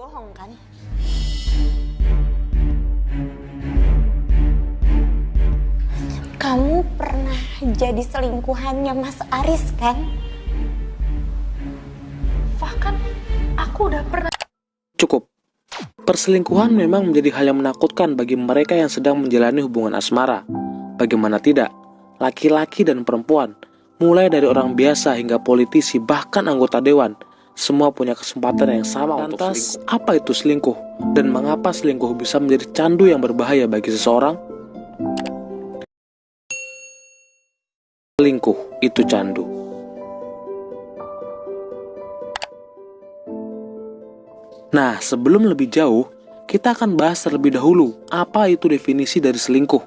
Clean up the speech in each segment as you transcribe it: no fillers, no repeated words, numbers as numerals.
bohong kan? Kamu pernah jadi selingkuhannya Mas Aris kan? Bahkan aku udah pernah. Cukup. Perselingkuhan memang menjadi hal yang menakutkan bagi mereka yang sedang menjalani hubungan asmara. Bagaimana tidak? Laki-laki dan perempuan, mulai dari orang biasa hingga politisi bahkan anggota dewan, semua punya kesempatan yang sama untuk selingkuh. Apa itu selingkuh? Dan mengapa selingkuh bisa menjadi candu yang berbahaya bagi seseorang? Selingkuh itu candu. Nah, sebelum lebih jauh, kita akan bahas terlebih dahulu apa itu definisi dari selingkuh.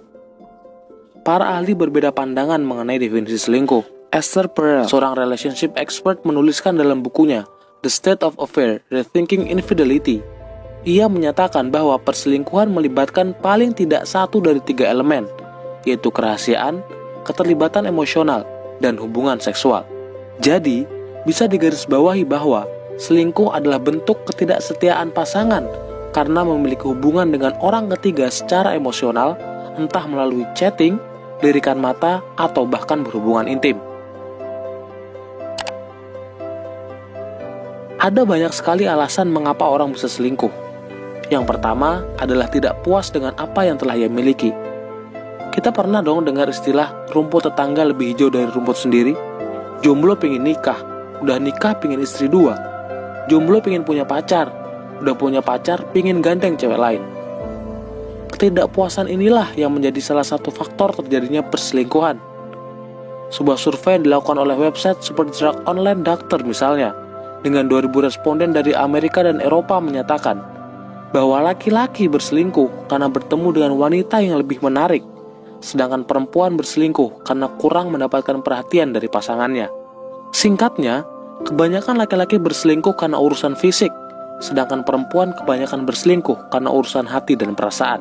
Para ahli berbeda pandangan mengenai definisi selingkuh. Esther Perel, seorang relationship expert, menuliskan dalam bukunya The State of Affair: Rethinking Infidelity. Ia menyatakan bahwa perselingkuhan melibatkan paling tidak satu dari 3 elemen, yaitu kerahasiaan, keterlibatan emosional, dan hubungan seksual. Jadi, bisa digarisbawahi bahwa selingkuh adalah bentuk ketidaksetiaan pasangan karena memiliki hubungan dengan orang ketiga secara emosional, entah melalui chatting, lirikan mata, atau bahkan berhubungan intim. Ada banyak sekali alasan mengapa orang bisa selingkuh. Yang pertama adalah tidak puas dengan apa yang telah ia miliki. Kita pernah dong dengar istilah rumput tetangga lebih hijau dari rumput sendiri? Jomblo pengen nikah, udah nikah pengen istri 2. Jomblo pengen punya pacar, udah punya pacar pengen gandeng cewek lain. Ketidakpuasan inilah yang menjadi salah satu faktor terjadinya perselingkuhan. Sebuah survei yang dilakukan oleh website seperti Drug Online Doctor misalnya, dengan 2000 responden dari Amerika dan Eropa menyatakan bahwa laki-laki berselingkuh karena bertemu dengan wanita yang lebih menarik, sedangkan perempuan berselingkuh karena kurang mendapatkan perhatian dari pasangannya. Singkatnya, kebanyakan laki-laki berselingkuh karena urusan fisik, sedangkan perempuan kebanyakan berselingkuh karena urusan hati dan perasaan.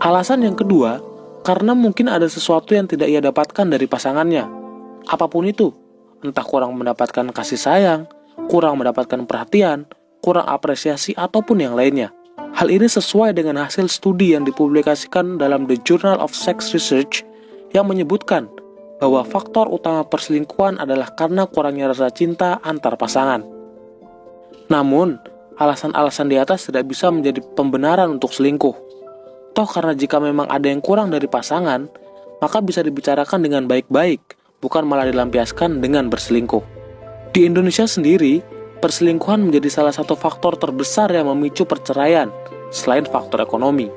Alasan yang kedua, karena mungkin ada sesuatu yang tidak ia dapatkan dari pasangannya. Apapun itu, entah kurang mendapatkan kasih sayang, kurang mendapatkan perhatian, kurang apresiasi, ataupun yang lainnya. Hal ini sesuai dengan hasil studi yang dipublikasikan dalam The Journal of Sex Research yang menyebutkan bahwa faktor utama perselingkuhan adalah karena kurangnya rasa cinta antar pasangan. Namun, alasan-alasan di atas tidak bisa menjadi pembenaran untuk selingkuh. Toh karena jika memang ada yang kurang dari pasangan, maka bisa dibicarakan dengan baik-baik, bukan malah dilampiaskan dengan berselingkuh. Di Indonesia sendiri, perselingkuhan menjadi salah satu faktor terbesar yang memicu perceraian, selain faktor ekonomi.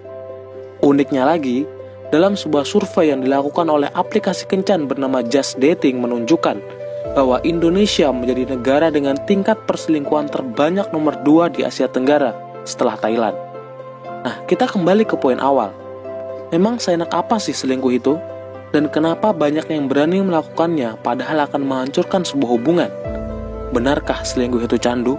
Uniknya lagi, dalam sebuah survei yang dilakukan oleh aplikasi kencan bernama Just Dating menunjukkan bahwa Indonesia menjadi negara dengan tingkat perselingkuhan terbanyak nomor 2 di Asia Tenggara setelah Thailand. Nah, kita kembali ke poin awal. Memang seenak apa sih selingkuh itu? Dan kenapa banyak yang berani melakukannya padahal akan menghancurkan sebuah hubungan? Benarkah selingkuh itu candu?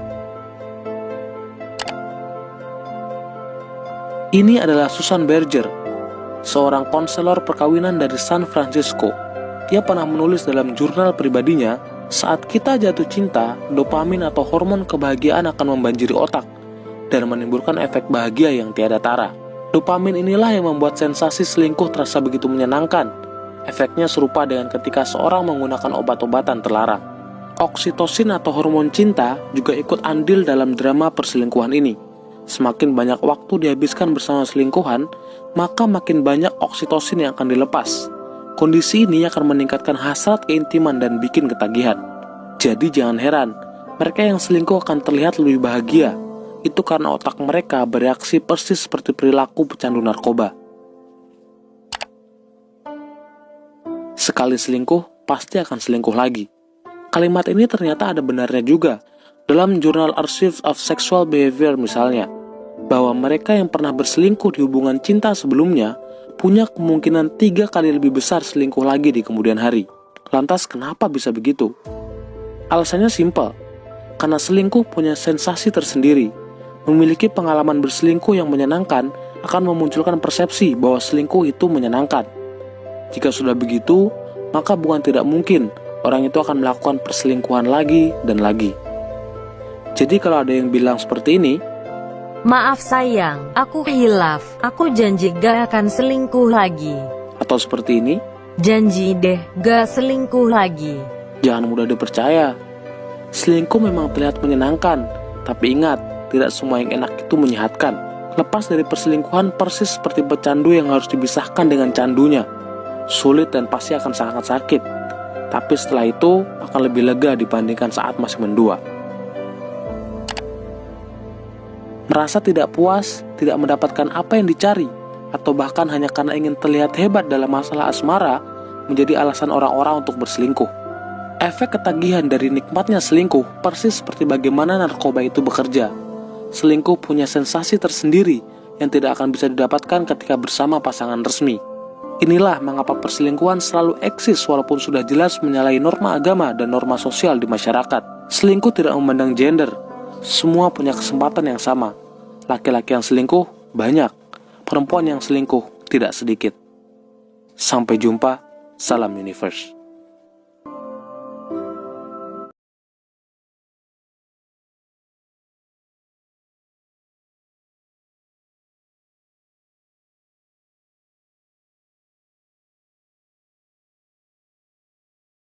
Ini adalah Susan Berger, seorang konselor perkawinan dari San Francisco. Dia pernah menulis dalam jurnal pribadinya, saat kita jatuh cinta, dopamin atau hormon kebahagiaan akan membanjiri otak dan menimbulkan efek bahagia yang tiada tara. Dopamin inilah yang membuat sensasi selingkuh terasa begitu menyenangkan. Efeknya serupa dengan ketika seorang menggunakan obat-obatan terlarang. Oksitosin atau hormon cinta juga ikut andil dalam drama perselingkuhan ini. Semakin banyak waktu dihabiskan bersama selingkuhan, maka makin banyak oksitosin yang akan dilepas. Kondisi ini akan meningkatkan hasrat keintiman dan bikin ketagihan. Jadi jangan heran, mereka yang selingkuh akan terlihat lebih bahagia. Itu karena otak mereka bereaksi persis seperti perilaku pecandu narkoba. Sekali selingkuh, pasti akan selingkuh lagi. Kalimat ini ternyata ada benarnya juga. Dalam jurnal Archives of Sexual Behavior misalnya, bahwa mereka yang pernah berselingkuh di hubungan cinta sebelumnya punya kemungkinan 3 kali lebih besar selingkuh lagi di kemudian hari. Lantas kenapa bisa begitu? Alasannya simpel, karena selingkuh punya sensasi tersendiri. Memiliki pengalaman berselingkuh yang menyenangkan akan memunculkan persepsi bahwa selingkuh itu menyenangkan. Jika sudah begitu, maka bukan tidak mungkin orang itu akan melakukan perselingkuhan lagi dan lagi. Jadi kalau ada yang bilang seperti ini, Maaf sayang, aku hilaf. Aku janji gak akan selingkuh lagi. Atau seperti ini, Janji deh, gak selingkuh lagi. jangan mudah dipercaya. Selingkuh memang terlihat menyenangkan, tapi ingat, tidak semua yang enak itu menyehatkan. Lepas dari perselingkuhan persis seperti pecandu yang harus dipisahkan dengan candunya. Sulit dan pasti akan sangat sakit. Tapi setelah itu akan lebih lega dibandingkan saat masih mendua. Merasa tidak puas, tidak mendapatkan apa yang dicari, atau bahkan hanya karena ingin terlihat hebat dalam masalah asmara, menjadi alasan orang-orang untuk berselingkuh. Efek ketagihan dari nikmatnya selingkuh persis seperti bagaimana narkoba itu bekerja. Selingkuh punya sensasi tersendiri yang tidak akan bisa didapatkan ketika bersama pasangan resmi. Inilah mengapa perselingkuhan selalu eksis walaupun sudah jelas menyalahi norma agama dan norma sosial di masyarakat. Selingkuh tidak memandang gender. Semua punya kesempatan yang sama. Laki-laki yang selingkuh banyak, perempuan yang selingkuh tidak sedikit. Sampai jumpa, salam universe.